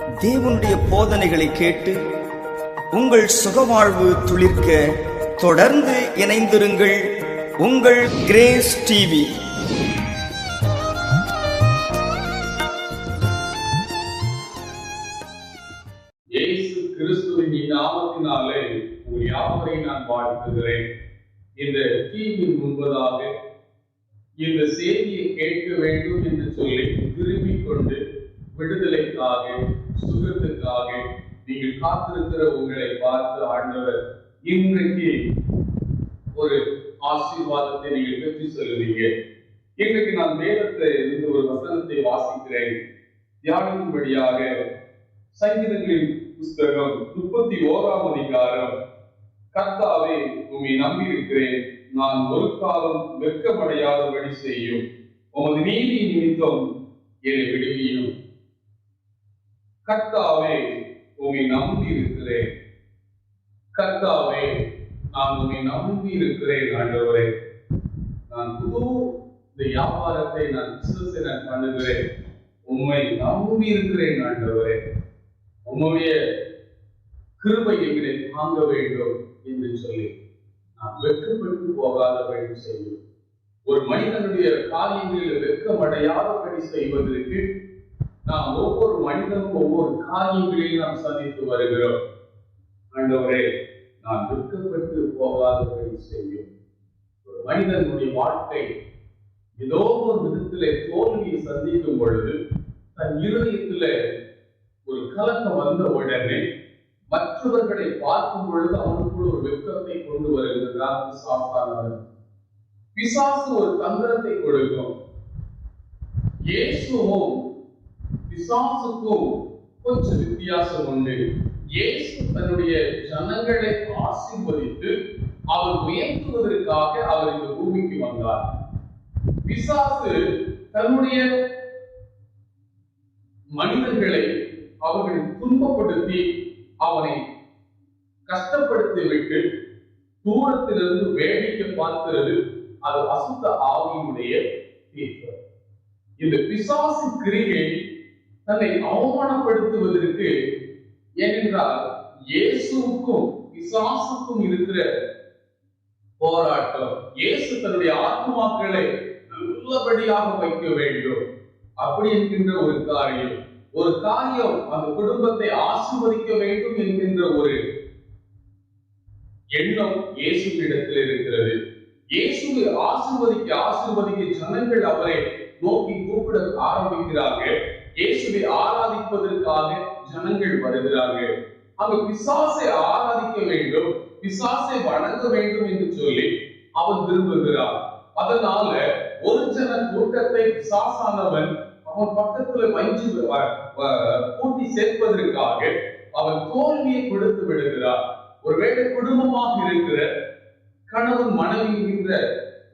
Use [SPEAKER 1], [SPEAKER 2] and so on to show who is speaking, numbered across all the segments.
[SPEAKER 1] தேவனுடைய போதனைகளை கேட்டு உங்கள் சுகவாழ்வு துளிர்க்க தொடர்ந்து இணைந்திருங்கள். உங்கள் கிரேஸ் டிவி.
[SPEAKER 2] இயேசு கிறிஸ்துவின் நாமத்தினாலே உங்கள் யாவரை நான் வாழ்த்துகிறேன். இந்த டிவி முன்பதாக இந்த செய்தியை கேட்க வேண்டும் என்று சொல்லி விரும்பிக் கொண்டு விடுதலைக்காக, சுகத்துக்காக நீங்கள் காத்திருக்கிற உங்களை பார்த்து ஆண்டவர் இன்றைக்கு ஒரு ஆசீர்வாதத்தை நீங்கள் பெற்று சொல்லுவீங்க. இன்றைக்கு நான் வேதத்தை இருந்து ஒரு வசனத்தை வாசிக்கிறேன். தியானத்தின்படியாக சங்கீதங்களின் புஸ்தகம் 31ஆம் அதிகாரம். கர்த்தாவே, உம்மை நம்பி இருக்கிறேன், நான் ஒரு காலம் வெட்கமடையாதபடி செய்யும், உமது நீதி நிமித்தம் என்னை விடுவியும். கர்த்தாவே, உம்மை நம்பி இருக்கிறேன். கர்த்தாவே, நான் உம்மை நம்பி இருக்கிறேன். ஆண்டவரே, நான் புது இந்த வியாபாரத்தை நான் பிசினஸை நான் பண்ணுகிறேன், உம்மை நம்பி இருக்கிறேன். ஆண்டவரே, உம்முடைய கிருபை எங்களை தாங்க வேண்டும் என்று சொல்லி நான் வெட்கப்பட்டு போகாதபடி செய்யும். ஒரு மனிதனுடைய காரியங்களில் வெட்கமடையாதபடி செய்வதற்கு நாம் ஒவ்வொரு மனிதனும் ஒவ்வொரு காரியங்களையும் நாம் சந்தித்து வருகிறோம். ஆண்டவரே, நான் வெட்கப்பட்டு போகாதபடி செய்யும். ஒரு மனிதனுடைய வாழ்க்கை ஏதோ ஒரு விதத்திலே தோல்வியை சந்திக்கும் பொழுது தன் இருதயத்தில ஒரு கலக்கம் வந்த உடனே மற்றவர்களை பார்க்கும் பொழுது அவனுக்குள் ஒரு வெட்கத்தை கொண்டு வருகிறார் பிசாசானவன். பிசாசு ஒரு தந்திரத்தை கொடுக்கும். இயேசுவும் பிசாசுக்கும் கொஞ்சம் வித்தியாசம் உண்டு. இயேசு தன்னுடைய ஜனங்களை ஆசீர்வதித்து அவர் உயர்த்துவதற்காக அவர் இந்த பூமிக்கு வந்தார். பிசாசு தன்னுடைய மனிதர்களை அவர்களை துன்பப்படுத்தி அவனை கஷ்டப்படுத்தி விட்டு தூரத்திலிருந்து வேடிக்கை பார்க்கிறது. அது அசுத்த ஆவியினுடைய தீர்ப்பு. இந்த பிசாசு கிரியை தன்னை அவமானப்படுத்துவதற்கு, ஏனென்றால் இயேசுவுக்கும் பிசாசுக்கும் இருக்கிற போராட்டம். இயேசு தன்னுடைய ஆத்மாக்களை நல்லபடியாக வைக்க வேண்டும் அப்படி என்கின்ற ஒரு காரியம் அந்த குடும்பத்தை ஆசீர்வதிக்க வேண்டும் என்கின்ற ஒரு எண்ணம் இயேசுவிடத்தில் இருக்கிறது. இயேசுவை ஆசீர்வதிக்க ஜனங்கள் அவரை நோக்கி கூப்பிட ஆரம்பிக்கிறார்கள். இயேசுவை ஆராதிப்பதற்காக ஜனங்கள் வருகிறார்கள். அங்கு பிசாசை ஆராதிக்க வேண்டும், பிசாசை வணங்க வேண்டும் என்று சொல்லி அவன் விரும்புகிறான். அதனால ஒரு ஜன கூட்டத்தை பிசாசானவன் அவன் பக்கத்துல வஞ்சி கூட்டி சேர்ப்பதற்காக அவன் தோல்வியை கொடுத்து விடுகிறார். ஒருவேளை குடும்பமாக இருக்கிற கணவன் மனைவி என்கின்ற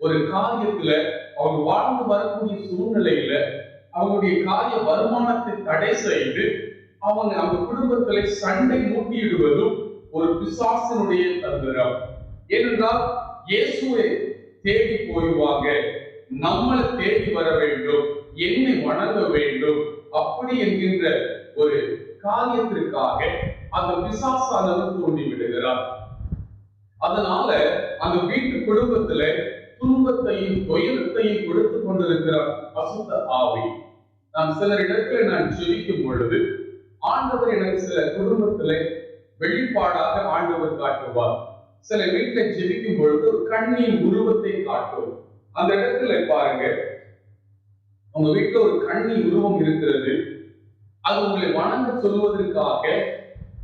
[SPEAKER 2] ஒரு காரியத்துல அவங்க வாழ்ந்து வரக்கூடிய சூழ்நிலையில அவங்களுடைய காரிய வருமானத்தை தடை செய்து அவங்க அந்த குடும்பத்திலே சண்டை மூட்டியிடுவதும் ஒரு பிசாசினுடைய தந்திரம். ஏனென்றால் இயேசுவை தேடி போய்வாங்க, நம்மளை தேடி வர வேண்டும், என்னை வணங்க வேண்டும் அப்படி என்கின்ற ஒரு காரியத்திற்காக அந்த பிசாசானவன் தூண்டி விடுகிறார். அதனால அந்த வீட்டு குடும்பத்துல துன்பத்தையும் துயரத்தையும் கொடுத்து கொண்டிருக்கிறார் அசுத்த ஆவி. நான் சிலர் இடத்துல நான் ஜெபிக்கும் பொழுது ஆண்டவர் எனக்கு சில குடும்பத்துல வெளிப்பாடாக ஆண்டவர் காட்டுவார். சில வீட்டுல ஜெபிக்கும் பொழுது ஒரு கண்ணின் உருவத்தை காட்டும். அந்த இடத்துல பாருங்க, உங்க வீட்டுல ஒரு கண்ணி உருவம் இருக்கிறது. அது உங்களை வணங்க சொல்வதற்காக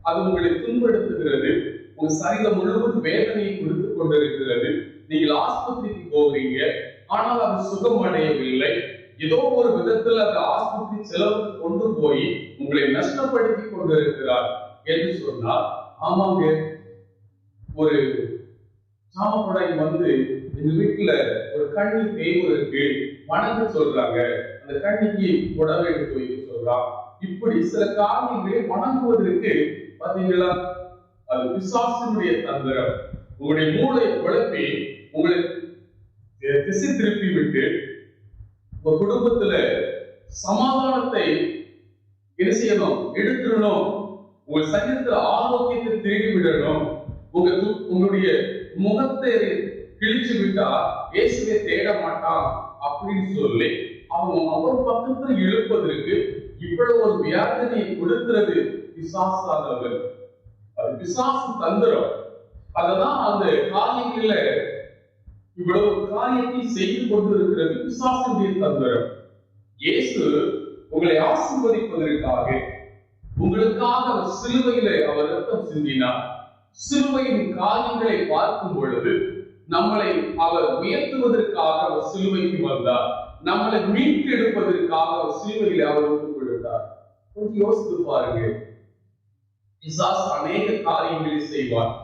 [SPEAKER 2] அது உங்களை துன்படுத்துகிறது. உங்க சரீரம் முழுவதும் வேதனையை கொடுத்து கொண்டிருக்கிறது. நீங்கள் ஆஸ்பத்திரிக்கு போகிறீங்க, ஆனால் அது சுகம் அடையவில்லை. ஏதோ ஒரு விதத்தில் அந்த ஆஸ்பத்திரி செலவுக்கு கொண்டு போய் உங்களை நஷ்டப்படுத்தி கொண்டிருக்கிறார் என்று சொன்னால், ஆமாங்க, ஒரு சாமப்படை வந்து எங்க வீட்டுல ஒரு கண்ணி தேய்வதற்கு வணங்க சொல்றாங்க, அந்த கண்ணிக்கு புடவை எடுத்து வைக்க சொல்றான். இப்படி சில காரியங்களை வணங்குவதற்கு பாத்தீங்களா, அது பிசாசினுடைய தந்திரம். உங்களுடைய மூளை குழப்பி உங்களை திசை திருப்பி விட்டு உங்க குடும்பத்துல சமாதானத்தை என்ன செய்யணும்? எடுத்துடணும். உங்க சரீரத்துல ஆரோக்கியத்தை தேடி விடணும். உங்களுடைய முகத்தை கிழிச்சு விட்டா இயேசுவை தேட மாட்டான் அப்படின்னு சொல்லி அவர் பக்கத்துல இழுப்பதற்கு இவ்வளவு ஒரு வியாதியை கொடுக்கிறது பிசாசானவர். அது பிசாசு தந்திரம். அததான் அந்த காரியங்கள இவ்வளவு காரியத்தை செய்து கொண்டு இருக்கிறது பிசாசுடைய தந்திரம். இயேசு உங்களை ஆசீர்வதிப்பதற்காக உங்களுக்காக அவர் சிலுவையில அவர் ரத்தம் சிந்தினார். சிலுவையின் காரியங்களை பார்க்கும் பொழுது நம்மளை அவர் உயர்த்துவதற்காக அவர் சிலுவைக்கு வந்தார். நம்மளை மீட்டெடுப்பதற்காக அவர் சிலுவையில் அவர் ஒப்புக் கொடுத்தார். கொஞ்சம் யோசித்து பாருங்க. பிசாசு அநேக காரியங்களை செய்வார்.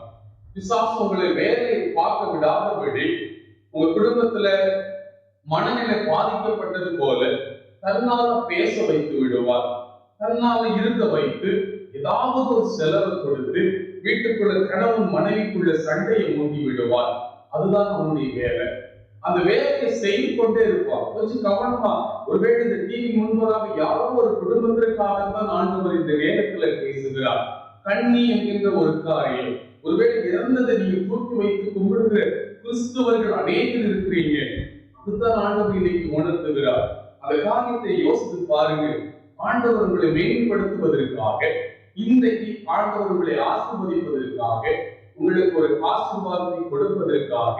[SPEAKER 2] பிசாசு உங்களை வேலையை பார்க்க விடாதபடி உங்க குடும்பத்துல மனநிலை பாதிக்கப்பட்டது போல தன்னால பேச வைத்து விடுவார். தன்னால இருக்க வைத்து ஏதாவது ஒரு செலவு கொடுத்து வீட்டுக்குள்ள கணவன் மனைவிக்குள்ள சண்டையை மூட்டி விடுவார். அதுதான் அவனுடைய வேலை. அந்த வேலையை செய்து கொண்டே இருப்பார். கொஞ்சம் கவனமா, ஒருவேளை இந்த டிவி முன்பதாக யாரோ ஒரு குடும்பத்திற்காகத்தான் ஆண்டவர் இந்த நேரத்துல பேசுகிறார். கண்ணி என்கின்ற ஒரு காரியம், ஒருவேளை இறந்ததை நீங்க தூக்கி வைத்து கும்பிடுகிற கிறிஸ்துவர்கள் அநேகர் இருக்கிறீங்க. அதுதான் ஆண்டவர் இன்னைக்கு உணர்த்துகிறார். அந்த காரியத்தை யோசித்து பாருங்க. ஆண்டவர் உங்களை மேம்படுத்துவதற்காக, இன்றைக்கு ஆண்டவர் உங்களை ஆசீர்வதிப்பதற்காக, உங்களுக்கு ஒரு ஆசீர்வாதத்தை கொடுப்பதற்காக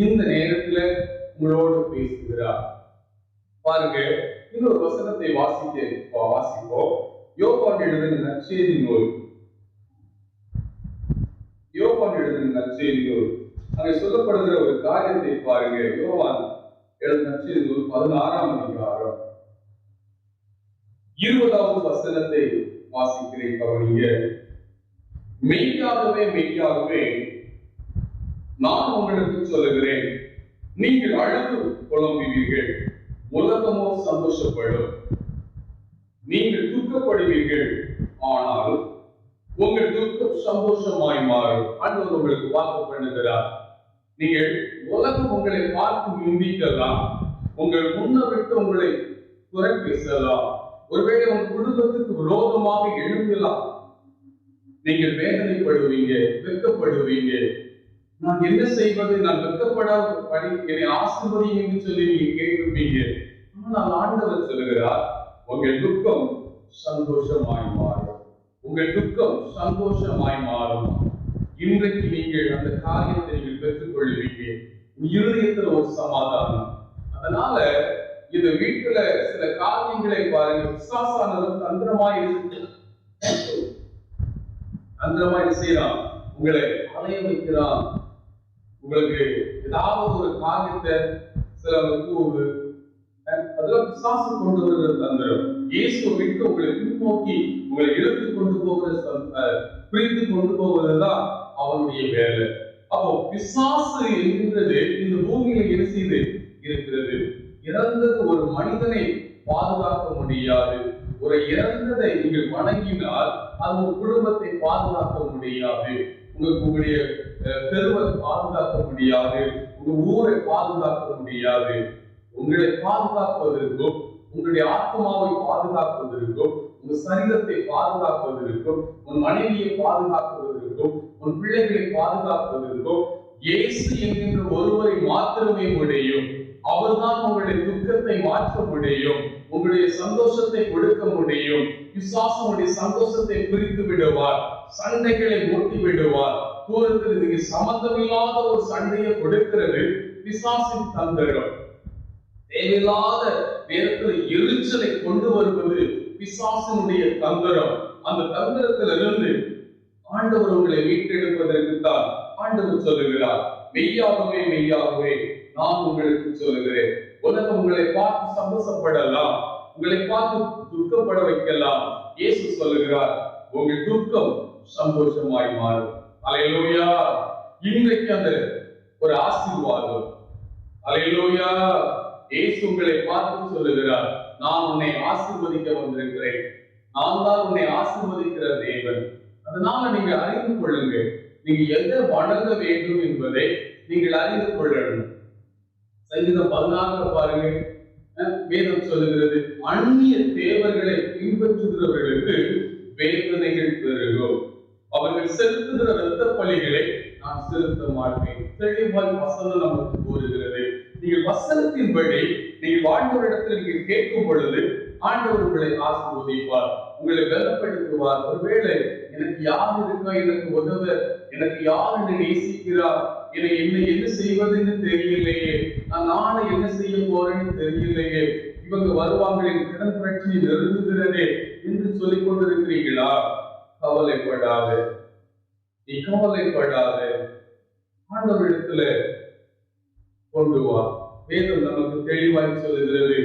[SPEAKER 2] இந்த நேரத்துல உங்களோடு பேசுகிறார். பாருங்க, இன்னொரு வசனத்தை வாசிப்போம். யோவான் எழுதின நற்செய்தி நூல், அங்கே சொல்லப்படுகிற ஒரு காரியத்தை பாருங்க. யோவான் எழுதின நற்செய்தி நூல் 16ஆம் அதிகாரம் 20வது வசனத்தை வாசிக்கிறேன். கவனிங்க. மெய்யாகவே மெய்யாகவே நான் உங்களுக்கு சொல்லுகிறேன், நீங்கள் அழுது புலம்புவீர்கள், உலகமோ சந்தோஷப்படும். நீங்கள் துக்கப்படுவீர்கள், ஆனாலும் உங்கள் துக்கம் சந்தோஷமாய் மாறும். ஆண்டவர் உங்களுக்கு வாக்கு பண்ணுகிறார். நீங்கள் உலகம் உங்களை பார்த்து நிந்திக்கலாம், உங்கள் முன்ன விட்டு உங்களை குறை பேசலாம், ஒருவேளை உங்கள் குடும்பத்துக்கு விரோதமாக எழும்பலாம். நீங்கள் வேதனைப்படுவீங்க, வெட்கப்படுவீங்க. நான் என்ன செய்வது, நான் வெட்கப்படாத என்னை ஆசீர்வதிங்க என்று சொல்லி நீங்க கேட்டிருப்பீங்க. ஆனால் ஆண்டவர் சொல்லுகிறார், உங்கள் துக்கம் சந்தோஷமாய் மாறும். உங்கள் துக்கம் சந்தோஷமாய் மாறும். இன்றைக்கு நீங்கள் அந்த காரியத்தை நீங்கள் பெற்றுக் கொள்வீங்க. இருதயத்தில் ஒரு சமாதானம். அதனால இந்த வீட்டுல சில காரியங்களை பாருங்க. விசுவாசானவர் தந்திரமாய் செய்யறான், உங்களை அலைய வைக்கிறான். உங்களுக்கு ஏதாவது ஒரு காரியத்தை சிலருக்கு அதெல்லாம் பிசாசு கொண்டு வருகிற தந்திரம். இயேசு விட்டு உங்களை பின்னோக்கி உங்களை இழுத்து கொண்டு போகிற பிரித்து கொண்டு போவதுதான் அவனுடைய வேலை. அப்போ பிசாசு என்கின்றது இந்த பூமியில என்ன செய்து இருக்கிறது? இறந்தது ஒரு மனிதனை பாதுகாக்க முடியாது. ஒரு இறந்ததை நீங்கள் வணங்கினால் அது உங்க குடும்பத்தை பாதுகாக்க முடியாது, உங்களுடைய தெருவை பாதுகாக்க முடியாது, உங்க ஊரை பாதுகாக்க முடியாது. உங்களை பாதுகாப்பதற்கும், உங்களுடைய ஆத்மாவை பாதுகாப்பதற்கும், உங்க சரீரத்தை பாதுகாப்பதற்கும், உன் மனைவியை பாதுகாப்பதற்கும், உன் பிள்ளைகளை பாதுகாப்பதற்கும் இயேசு என்கின்ற ஒருவரை மாத்திரமே முடியும். அவர்தான் உங்களுடைய துக்கத்தை மாற்ற முடியும், உங்களுடைய சந்தோஷத்தை கொடுக்க முடியும். பிசாசு உங்களுடைய சந்தோஷத்தை பிரித்து விடுவார், சண்டைகளை மூட்டி விடுவார். தூரத்தில் நீங்க சம்பந்தமில்லாத ஒரு சண்டையை கொடுக்கிறது பிசாசின் தந்திரம். தேவையில்லாத நேரத்தில் எரிச்சலை கொண்டு வருவது பிசாசினுடைய தந்திரம். அந்த தந்திரத்திலிருந்து ஆண்டவர் உங்களை மீட்டெடுப்பதற்கு தான் ஆண்டவர் சொல்லுகிறார், மெய்யாகவே மெய்யாகவே நான் உங்களுக்கு சொல்லுகிறேன். உலகம் உங்களை பார்த்து சந்தோஷப்படலாம், உங்களை பார்த்து துக்கப்பட வைக்கலாம். இயேசு சொல்லுகிறார், உங்கள் துக்கம் சந்தோஷமாய் மாறும். அல்லேலூயா. இன்றைக்கு அந்த ஒரு ஆசீர்வாதம். அல்லேலூயா. இயேசு உங்களை பார்த்து சொல்லுகிறார், நான் உன்னை ஆசீர்வதிக்க வந்திருக்கிறேன். நான் தான் உன்னை ஆசீர்வதிக்கிற தேவன். அதனால நீங்க அறிந்து கொள்ளுங்க, நீங்க எதை வணங்க வேண்டும் என்பதை நீங்கள் அறிந்து கொள்ளணும். சங்கீதம் 16 பாருங்க, வேதம் சொல்லுகிறது, அந்நிய தேவர்களை பின்பற்றுகிறவர்களுக்கு வேதனைகள் பெருகும், அவர்கள் செலுத்துகிற இரத்த பலிகளை நான் செலுத்த மாட்டேன். தெளிவாய் வசனம் நமக்கு கூறுகிறது. நீங்கள் வசனத்தின்படி நீங்கள் ஆண்டவரிடத்தில் நீங்கள் கேட்கும் பொழுது ஆண்டவர் உங்களை ஆசீர்வதிப்பார், உங்களை பலப்படுத்துவார். ஒருவேளை எனக்கு யார் இருக்கா, எனக்கு உதவ, எனக்கு யார் என்னை நேசிக்கிறார், என்னை என்ன செய்வதுன்னு தெரியலையே, நான் நாளை என்ன செய்ய போறேன்னு தெரியலையே, இவங்க வருவாங்க, என் கடன் பிரச்சனை நெருங்குகிறதே என்று சொல்லிக் கொண்டிருக்கிறீங்களா? கவலைப்படாத, நீ கவலைப்படாத, ஆண்டவரிடத்துல கொண்டு வா. வேதம் நமக்கு தெளிவாய் சொல்லுகிறது,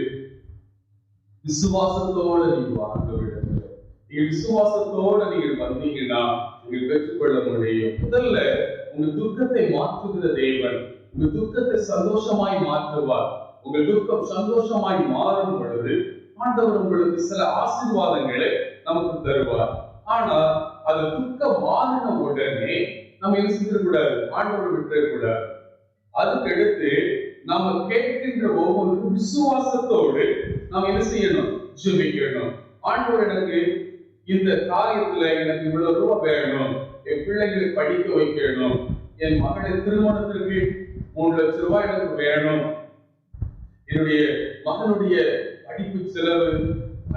[SPEAKER 2] விசுவாசத்தோடு நீங்க ஆண்டவரிடத்துல, நீங்க விசுவாசத்தோட நீங்கள் வந்தீங்கன்னா நீங்கள் பெற்றுக்கொள்ள முடியும். முதல்ல உங்க துக்கத்தை மாற்றுகிற தேவன் உங்க துக்கத்தை சந்தோஷமாய் மாற்றுவார். உங்க துக்கம் சந்தோஷமாய் மாறும் பொழுது ஆண்டவர் உங்களுக்கு சில ஆசீர்வாதங்களை நமக்கு தருவார். ஆனா அது துக்கம் மாறின உடனே நம்ம என்ன செய்யக்கூடாது, ஆண்டவர் விட்டுறக்கூடாது. அதுக்கடுத்து நாம கேட்கின்ற ஒவ்வொரு விசுவாசத்தோடு நாம் என்ன செய்யணும், ஜெபிக்கணும். ஆண்டவர் எனக்கு இந்த காரியத்துல எனக்கு இவ்வளவு ரூபாய் வேணும், என் பிள்ளைகளை படிக்க வைக்கணும், என் மகளை திருமணத்திற்கு 3 லட்சம் ரூபாய் எனக்கு வேணும், என்னுடைய மகனுடைய படிப்பு செலவு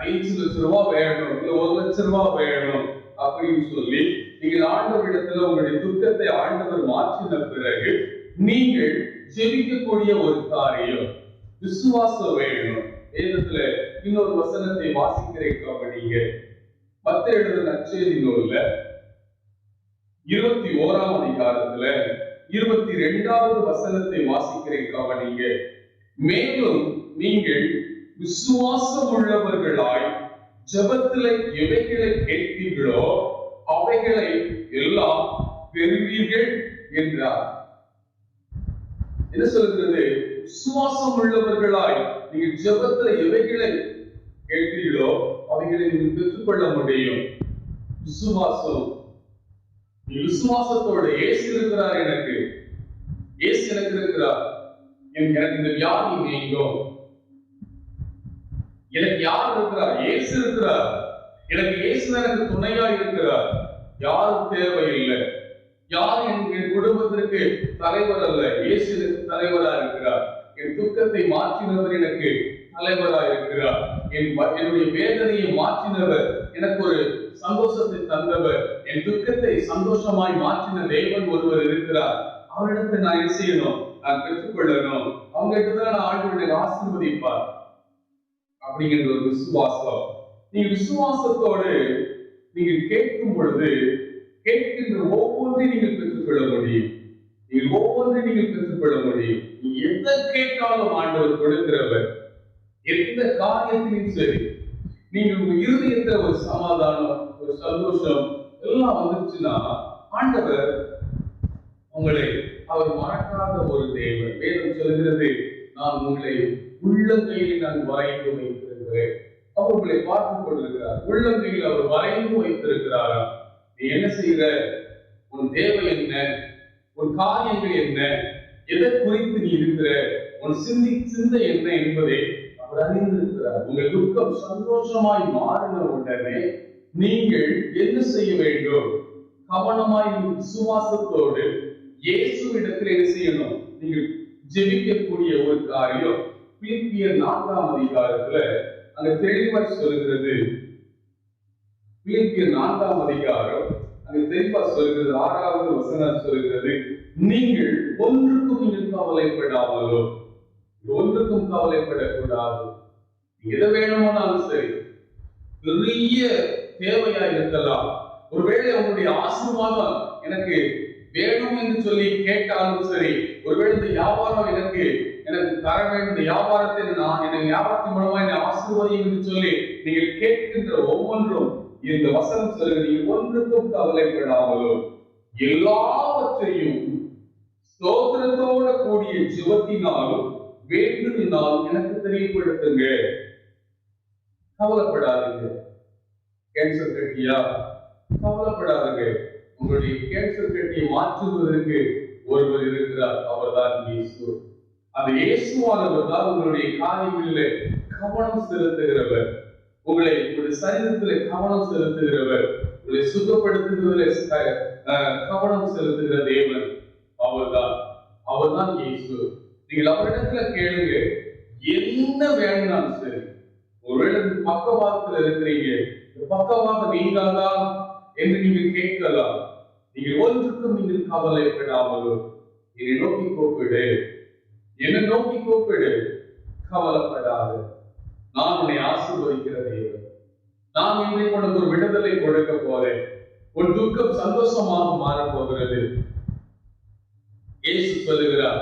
[SPEAKER 2] 5 லட்சம் ரூபாய் வேணும், இல்ல 1 லட்சம் ரூபாய் வேணும் அப்படின்னு சொல்லி நீங்கள் ஆண்டவரிடத்துல உங்களுடைய துக்கத்தை ஆண்டவர் மாற்றின பிறகு நீங்கள் ஜெபிக்கக்கூடிய ஒரு காரியம் விசுவாசம் வேணும். வேதத்துல இன்னொரு வசனத்தை வாசிக்கிறேன் கவனிங்க. மத்தேயு எழுதின நற்செய்தி நூல்ல 21ஆம் அதிகாரத்துல 22வது வசனத்தை வாசிக்கிறேன் கவனிங்க. மேலும் நீங்கள் விசுவாசம் உள்ளவர்களாய் ஜெபத்திலே எவைகளை கேட்பீர்களோ அவைகளை எல்லாம் பெறுவீர்கள் என்றார். என்ன சொல்கிறது? விசுவாசம் உள்ளவர்களாய் நீங்கள் ஜெபத்திலே எவைகளை கேட்கிறீர்களோ அவைகளை நீங்கள் பெற்றுக்கொள்ள முடியும். விசுவாசம், விசுவாசத்தோட இயேசு இருக்கிறார், எனக்கு இயேசு எனக்கு இருக்கிறார், எனக்கு இந்த வியாதி நீங்கும். எனக்கு யார் இருக்கிறார்? இயேசு இருக்கிறார். எனக்கு இயேசு எனக்கு துணையா இருக்கிறார். யாரும் தேவையில்லை. யார் என் குடும்பத்திற்கு தலைவர் அல்ல, இயேசு எனக்கு தலைவரா இருக்கிறார். என் துக்கத்தை மாற்றினவர் எனக்கு தலைவரா இருக்கிறார். என்னுடைய வேதனையை மாற்றினவர், எனக்கு ஒரு சந்தோஷத்தை தந்தவர், என் துக்கத்தை சந்தோஷமாய் மாற்றின தேவன் ஒருவர் இருக்கிறார். அவரிடத்தை நான் என்ன செய்யணும்? நான் பெற்றுக்கொள்ளணும். அவங்க கிட்டதான் நான் ஆண்டவரை ஆசீர்வதிப்பார் அப்படிங்கிற ஒரு விசுவாசம். நீங்க விசுவாசத்தோடு நீங்கள் கேட்கும் பொழுது கேட்கின்ற ஒவ்வொன்றையும் நீங்கள் பெற்றுக்கொள்ள முடியும். நீங்கள் ஒவ்வொன்றையும் நீங்கள் பெற்றுக்கொள்ள முடியும். நீ எந்த கேட்டாலும் ஆண்டவர் கொடுக்கிறவர். எந்த காரியத்திலும் சரி, நீங்க உங்க இருதயத்துல ஒரு சமாதானம், ஒரு சந்தோஷம் எல்லாம் வந்துருச்சுன்னா ஆண்டவர் உங்களை அவர் மறக்காத ஒரு தேவன். வேதம் சொல்கிறது, நான் உங்களை உள்ளங்கையில் நான் வரைந்து வைத்திருக்கிறேன். அவர் உங்களை பார்த்துக் கொண்டிருக்கிறார். உள்ளங்கையில் அவர் வரைந்து வைத்திருக்கிறாரா? நீ என்ன செய்கிற? உன் தேவை என்ன? உன் காரியங்கள் என்ன? எதை குறித்து நீ இருக்கிற? உன் சிந்தை என்ன என்பதை அவர் அறிந்திருக்கிறார். உங்கள் துக்கம் சந்தோஷமாய் மாறின உடனே நீங்கள் என்ன செய்ய வேண்டும்? கவனமாய் விசுவாசத்தோடு இயேசுவிடத்தில் என்ன செய்யணும்? நீங்கள் ஜெபிக்கக்கூடிய ஒரு காரியம் பிலிப்பியர் 4ஆம் அதிகாரத்துல அங்க தெளிவாய் சொல்கிறது. பிலிப்பியர் 4ஆம் அதிகாரம் அங்க தெளிவா சொல்கிறது. 6வது வசனம் சொல்கிறது, நீங்கள் ஒன்றுக்கும் கவலைப்படாமலோ, ஒன்றுக்கும் கவலைப்படக்கூடாது. எதை வேணுமானாலும் சரி, பெரிய தேவையா இருக்கலாம், ஒருவேளை உங்களுடைய ஆசீர்வாதம் எனக்கு வேணும் என்று சொல்லி கேட்டாலும் சரி, ஒருவேளை இந்த வியாபாரம் எனக்கு தர வேண்டும், இந்த வியாபாரத்தை வியாபாரத்தின் மூலமா என்னை ஆசீர்வதியும் என்று சொல்லி நீங்கள் கேட்கின்ற ஒவ்வொன்றும் இந்த வசனம் சொல்லுங்க, நீங்கள் ஒன்றுக்கும் கவலைப்படாமலும் எல்லாவற்றையும் ஸ்தோத்திரத்தோட கூடிய ஜெபத்தினாலும் வேண்டுதலினாலும் எனக்கு தெரியப்படுத்துங்க. கவலைப்படாதீங்க. கேன்சர் கட்டியா? கவலைப்படாதீங்க. உங்களுடைய கேன்சர் கட்டியை மாற்றுவதற்கு ஒருவர் இருக்கிறார், அவர்தான் இயேசு. அந்த இயேசுவானவர் தான் உங்களுடைய காரியங்களிலே கவனம் செலுத்துகிறவர், உங்களுடைய சரீரத்திலே கவனம் செலுத்துகிறவர், உங்களை சுத்தப்படுத்துகிறதிலே கவனம் செலுத்துகிற தேவன் அவர்தான் இயேசு. நீங்கள் அவரிடத்துல கேளுங்க, என்ன வேணும்னாலும் சரி. ஒருவேளை பக்கவாதத்தில் இருக்கிறீங்க, பக்கவாதம் நீங்காதா என்று நீங்கள் கேட்கலாம். நீங்கள் ஒன்றுக்கும் நீங்கள் கவலைப்படாமலும் என்னை நோக்கி கூப்பிடு, என்னை நோக்கி கூப்பிடு, கவலைப்படாது. நான் உன்னை ஆசீர்வதிக்கிற தேவன். நான் இன்றைக்கு உனக்கு ஒரு விடுதலை கொடுக்க போறேன். ஒரு துக்கம் சந்தோஷமாக மாறப் போகிறது. இயேசு சொல்லுகிறார்,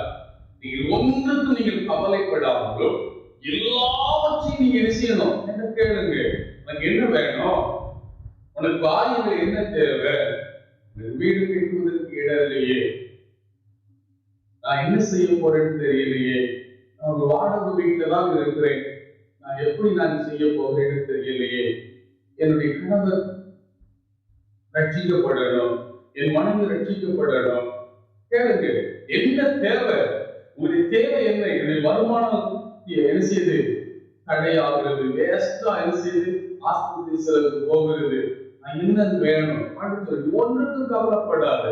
[SPEAKER 2] நீங்கள் ஒன்றுக்கும் நீங்கள் கவலைப்படாமலும் எல்லாவற்றையும் நீங்க என்ன செய்யணும்? என்ன கேளுங்க, உனக்கு என்ன வேணும்? உனக்கு காரியங்கள் என்ன தேவை? வீடு கட்டுவதற்கு இடம் இல்லையே, நான் என்ன செய்ய போறேன்னு தெரியலையே, நான் ஒரு வாடகை வீட்டுல தான் இருக்கிறேன், நான் எப்படி நான் செய்ய போகிறேன்னு தெரியலையே, என்னுடைய கணவர் ரட்சிக்கப்படணும், என் மனைவி ரட்சிக்கப்படணும். கேளுங்க, என்ன தேவை? உங்களுடைய தேவை என்ன? என்னுடைய வருமானம் என்ன செய்யுது? தடையாகிறது, வேஸ்டா என்ன செய்யுது? ஆஸ்பத்திரி செலவுக்கு போகிறது. நான் என்னது வேணும்? ஒன்றுக்கும் கவலைப்படாது.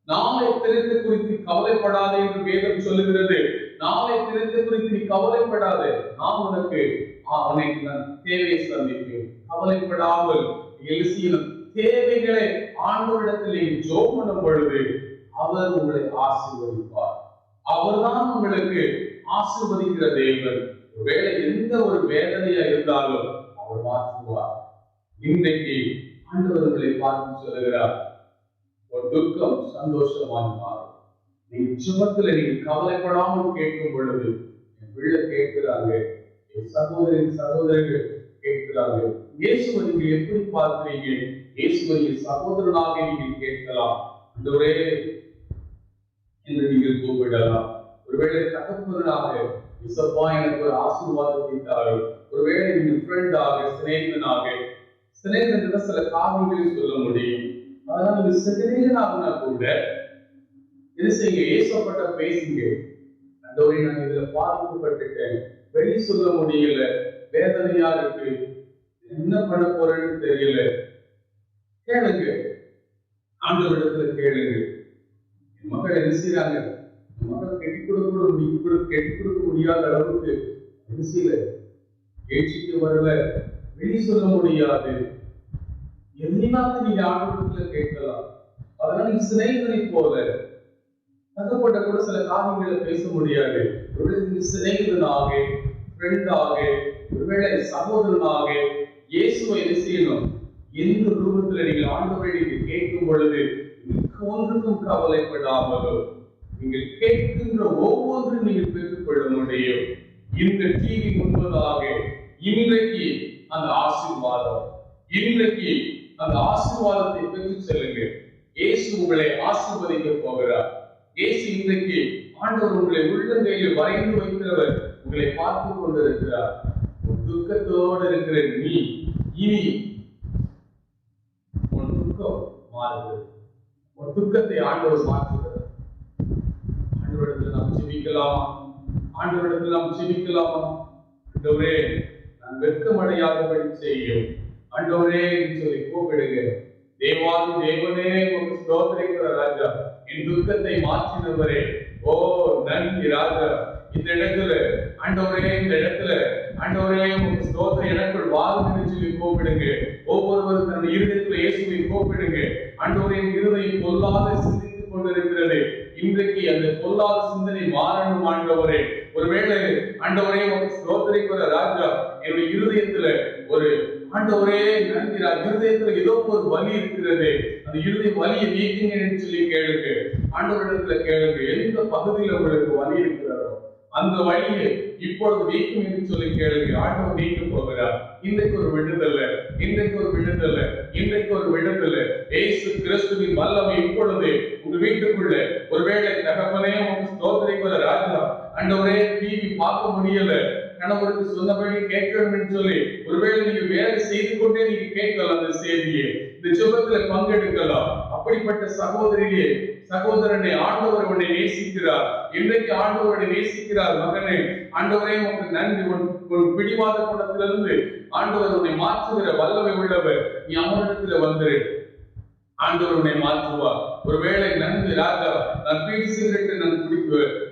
[SPEAKER 2] நாளை தினத்தை குறித்து கவலைப்படாதே என்று வேதம் சொல்லுகிறது. நாளை தினத்தை குறித்து நீ கவலைப்படாதே, நான் உனக்கு நான் தேவையை சந்திப்பேன். கவலைப்படாமல் எழுசியும் தேவைகளை ஆண்டவரிடத்திலே ஜெபம் பண்ணும் பொழுது அவர் உங்களை ஆசீர்வதிப்பார். அவர்தான் உங்களுக்கு ஆசீர்வதிக்கிற தேவன். ஒருவேளை எந்த ஒரு வேதனையா இருந்தாலும் அவர் மாற்றுவார். இன்றைக்கு ஆண்டவர் உங்களை பார்த்து சொல்லுகிறார், ஒரு துக்கம் சந்தோஷமாக மாறும். நீங்க சுமத்துல நீங்க கவலைப்படாமல் கேட்கும் பொழுது என் பிள்ளை கேட்கிறாங்க, என் சகோதரர்கள் கேட்கிறாங்க. இயேசுவை நீங்க எப்படி பார்க்கிறீங்க? இயேசுவை சகோதரனாக நீங்கள் கேட்கலாம், ஆண்டவரே என்று நீங்கள் கூப்பிடலாம். ஒருவேளை தகப்பனாக இசப்பா எனக்கு ஒரு ஆசீர்வாதத்தை தாரும். ஒருவேளை நீங்கள் ஃப்ரெண்டாக, சிநேகிதனாக சில காரியங்களை சொல்ல முடியும். அதனால நீங்க சிநேகிதனாகனா கூட என்ன செய்யுங்க? ஏசப்பட்ட பேசுங்க, ஆண்டவரே நான் இதுல பாதிக்கப்பட்டுட்டேன், வெளி சொல்ல முடியல, வேதனையா இருக்கு, என்ன பண்ண போறேன்னு தெரியல. கேளுங்க, ஆண்டவரிடத்துல கேளுங்க. என் மக்கள் என்ன செய்யறாங்க? என் மக்கள் கெட்டி கொடுக்க முடியாத அளவுக்கு என்ன செய்யல, எழுச்சிக்கு வரல, வெளி சொல்ல முடியாது. எல்லாத்தையும் நீங்க ஆண்டவரிடத்துல கேட்கலாம். அதனால நீங்க சிநேகிதனை போல தகப்பட்ட கூட சில காரியங்களை பேச முடியாது. ஒருவேளை நீங்க சிநேகிதனாக, ஃப்ரெண்டாக, ஒருவேளை சகோதரனாக இயேசுவை என்ன செய்யணும்? எந்த ரூபத்துல நீங்கள் ஆண்டவரை நீங்க கேட்கும் பொழுது ஒன்றுக்கும் கவலைப்படாமலும் நீங்கள் கேட்கின்ற ஒவ்வொன்றும் நீங்கள் பெற்றுக்கொள்ள முடியும். இந்த டிவி முன்பதாக இன்றைக்கு அந்த ஆசீர்வாதம், இன்றைக்கு அந்த ஆசீர்வாதத்தை பெற்று செல்லுங்க. இயேசு உங்களை ஆசீர்வதிக்க போகிறார். இயேசு இன்றைக்கு ஆண்டவர் உங்களை உள்ளங்கையில் வரைந்து வைக்கிறவர் உங்களை பார்த்து கொண்டிருக்கிறார். துக்கத்தோடு இருக்கிற நீ இனி உன் துக்கம் மாறுகிறது. உன் துக்கத்தை ஆண்டவர் மாற்றுகிறார். ஆண்டவரிடத்தில் நாம் ஜெபிக்கலாமா? ஆண்டவரிடத்தில் நாம் ஜெபிக்கலாமா? ஆண்டவரே நான் வெட்கமடையாதபடி செய்யும் ஆண்டவரே சொல்லி கூப்பிடுங்க. தேவாதி தேவனே உங்க ஸ்தோத்திரிக்கிற ராஜா, என் துக்கத்தை மாற்றினவரே, ஓ நன்றி ராஜா. இந்த இடத்துல ஆண்டவரே, இந்த இடத்துல ஆண்டவரே உங்க ஸ்தோத்திரம் எனக்குள் வாருன்னு சொல்லி கூப்பிடுங்க. ஒவ்வொருவரும் தன்னுடைய இருதயத்துல இயேசுவை கூப்பிடுங்க. ஆண்டவரே இருதயம் பொல்லாத சிந்தித்துக் கொண்டிருக்கிறது, இன்றைக்கு அந்த பொல்லாத சிந்தனை மாறணும் ஆண்டவரே. ஒருவேளை ஆண்டவரே உங்க ஸ்தோத்திரிக்கிற ராஜா, என்னுடைய இருதயத்துல ஒரு ஆண்டவரே நன்றி, இருதயத்துல ஏதோ ஒரு வலி இருக்கிறது, அந்த இருதய வலியை நீக்குங்கன்னு சொல்லி கேளுங்க. ஆண்டவரிடத்துல கேளுங்க, எந்த பகுதியில் உங்களுக்கு வலி இருக்கிறதோ அந்த வழியை இப்பொழுது நீக்கும் என்று சொல்லி கேளுங்க. ஆண்டவர் நீக்க போகிறார். இன்றைக்கு ஒரு விடுதலை, இன்றைக்கு ஒரு விடுதலை, இன்றைக்கு ஒரு விடுதலை. இயேசு கிறிஸ்துவின் வல்லமை இப்பொழுது உங்க வீட்டுக்குள்ள ஒருவேளை தகப்பனே உங்க ஸ்தோத்திரிக்கிற ராஜா, ஆண்டவரே டிவி பார்க்க முடியல, கணவருக்கு சொன்னபடி கேட்கணும் என்று சொல்லி ஒருவேளை நீங்க வேலை செய்து கொண்டே நீங்க கேட்கலாம் அந்த செய்தியை, இந்த ஜெபத்துல பங்கெடுக்கலாம். அப்படிப்பட்ட சகோதரியே சகோதரனை ஆண்டவர் உன்னை நேசிக்கிறார். இன்றைக்கு ஆண்டவர் உன்னை நேசிக்கிறார். மகனே, ஆண்டவரே உனக்கு நன்றி. உன் பிடிவாத குணத்திலிருந்து ஆண்டவர் உன்னை மாற்றுகிற வல்லமை உள்ளவர். நீ அவனிடத்துல வந்துரு, ஆண்டவர் உன்னை மாற்றுவார். ஒருவேளை நன்றி ராஜா, நான் பீடி சிகரெட்டை நான்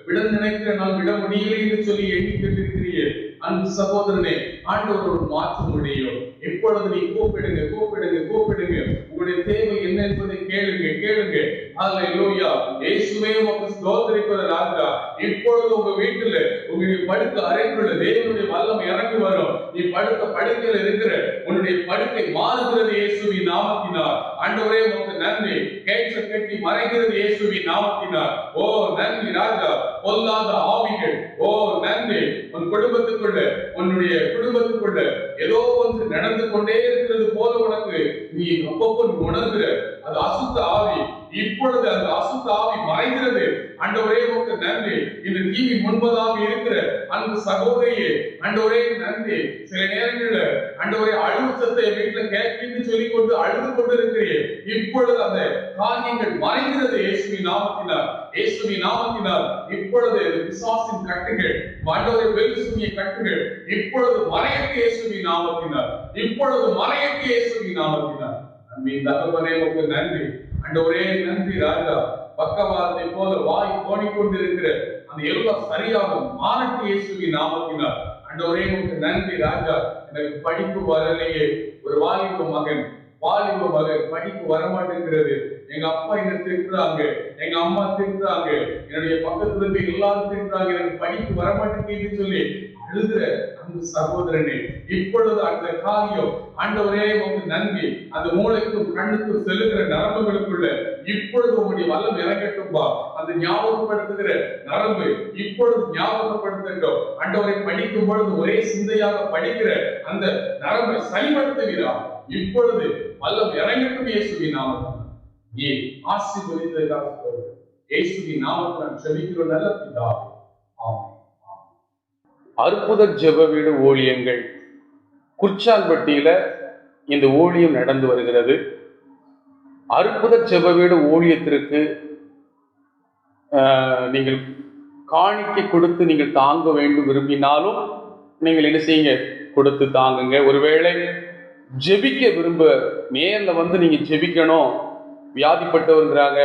[SPEAKER 2] விட நினைக்கிற நான் விட முடியலை என்று சொல்லி எண்ணிக்கொண்டிருக்கிறீயே அன்பு சகோதரனே, ஆண்டவர் மாற்ற முடியும். இப்பொழுது நீ கூப்பிடுங்க கூப்பிடுங்க கூப்பிடுங்க. உங்களுடைய தேவை என்ன என்பதை கேளுங்க கேளுங்க. அல்லேலூயா. இயேசுவே உமக்கு ஸ்தோத்திரிக்கிற ராஜா. இப்பொழுது உங்க வீட்டுல உங்களுடைய படுக்க அறைக்குள்ள தேவனுடைய வல்லமை இறங்கி வரும். நீ படுக்க படுக்கையில் இருக்கிற உன்னுடைய படுக்கை மாறுகிறது இயேசுவின் நாமத்தினார். ஆண்டவரே உமக்கு நன்றி. கேட்க கட்டி மறைகிறது இயேசுவின் நாமத்தினார். ஓ நன்றி ராஜா. பொல்லாத ஆவிகள், ஓ நன்றி. உன் குடும்பத்துக்குள்ள உன்னுடைய குடும்பத்துக்குள்ள ஏதோ ஒன்று நடந்து கொண்டே இருக்கிறது போல உனக்கு நீ அப்பப்போ உணர்கிற அது அசுத்த ஆவி. இப்பொழுது அந்த அசுத்த ஆவி மறைகிறது. ஆண்டவரே உமக்கு நன்றி. இந்த டிவி முன்பதாக இருக்கிற அந்த சகோதரியே ஆண்டவரே நன்றி. சில நேரங்கள்ல ஆண்டவரே அழுத்தத்தை வீட்டுல கேட்கின்னு சொல்லிக் கொண்டு அழுது கொண்டு இருக்கிறேன். இப்பொழுது அந்த காரியங்கள் மறைகிறது இயேசுவின் நாமத்தினார். இயேசுவின் நாமத்தினார் இப்பொழுது பிசாசின் கட்டுகள், ஆண்டவரே பெல்சுமிய கட்டுகள் இப்பொழுது மறையட்டு இயேசுவின் நாமத்தினார். இப்பொழுது மறையட்டு இயேசுவின் நாமத்தினார். அன்பின் தகப்பனே உமக்கு நன்றி. ஆண்டவரே நன்றி ராஜா. பக்கவாதத்தை போல வாய் கோணிக்கொண்டிருக்கிற அந்த எல்லாம் சரியாக மாறட்டு இயேசுவின் நாமத்தினார். ஆண்டவரே உமக்கு நன்றி ராஜா. எனக்கு படிப்பு வரலையே, ஒரு வாலிப மகன் படிப்பு வரமாட்டேங்கிறது. எங்க அப்பா என்ன திட்டுறாங்க, எங்க அம்மா திட்டுறாங்க, என்னுடைய பக்கத்துல இருந்து எல்லாரும் திட்டுறாங்க, எனக்கு படிப்பு வரமாட்டேங்குன்னு சொல்லி அழுகிற அந்த சகோதரனே, இப்பொழுது அந்த காரியம் ஆண்டவரே உமக்கு நன்றி. அந்த மூளைக்கும் கண்ணுக்கும் செல்லுகிற நரம்புகளுக்குள்ள இப்பொழுது உங்களுடைய வல்லம் இறங்கட்டும்பா. அந்த ஞாபகப்படுத்துகிற நரம்பு இப்பொழுது ஞாபகப்படுத்துகிறோம். ஆண்டவரை படிக்கும் பொழுது ஒரே சிந்தையாக படிக்கிற அந்த நரம்பை சரிபடுத்துகிறார். இப்பொழுது வல்லம் இறங்கட்டும் இயேசுவின் நாமத்தில். நீ ஆசீர்வதித்ததற்காக இயேசுவின் நாமத்தில் நான் ஜெபிக்கிறோம் நல்ல பிதாவே. ஆமென்.
[SPEAKER 3] அற்புத ஜெப வீடு ஊழியங்கள் குர்ச்சால்பட்டியில இந்த ஊழியம் நடந்து வருகிறது. அற்புத ஜெப வீடு ஊழியத்திற்கு நீங்கள் காணிக்கை கொடுத்து நீங்கள் தாங்க வேண்டும் விரும்பினாலும் நீங்கள் என்ன செய்யுங்க, கொடுத்து தாங்குங்க. ஒருவேளை ஜெபிக்க விரும்ப நேரில் வந்து நீங்க ஜெபிக்கணும், வியாதிப்பட்டவங்கிறாங்க,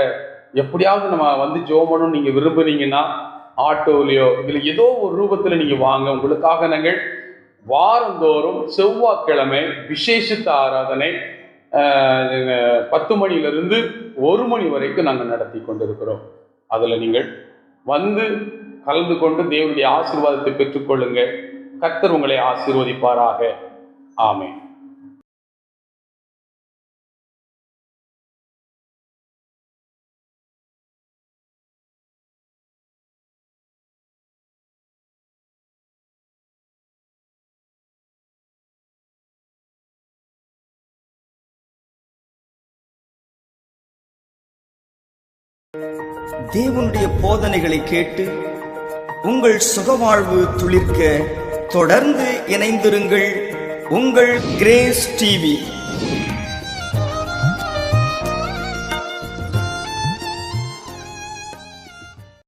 [SPEAKER 3] எப்படியாவது நம்ம வந்து ஜெபம் நீங்க விரும்புறீங்கன்னா ஆட்டோலையோ இதுல ஏதோ ஒரு ரூபத்துல நீங்க வாங்க. உங்களுக்காக நாங்கள் வாரந்தோறும் செவ்வாய்க்கிழமை விசேஷித்த ஆராதனை 10 மணியிலிருந்து 1 மணி வரைக்கும் நாங்கள் நடத்தி கொண்டிருக்கிறோம். அதுல நீங்கள் வந்து கலந்து கொண்டு தேவனுடைய ஆசீர்வாதத்தை பெற்றுக்கொள்ளுங்க. கர்த்தர் உங்களை ஆசீர்வதிப்பாராக. ஆமென்.
[SPEAKER 1] தேவனுடைய போதனைகளை கேட்டு உங்கள் சுகவாழ்வு துளிர்க்க தொடர்ந்து இணைந்திருங்கள். உங்கள் கிரேஸ் டிவி.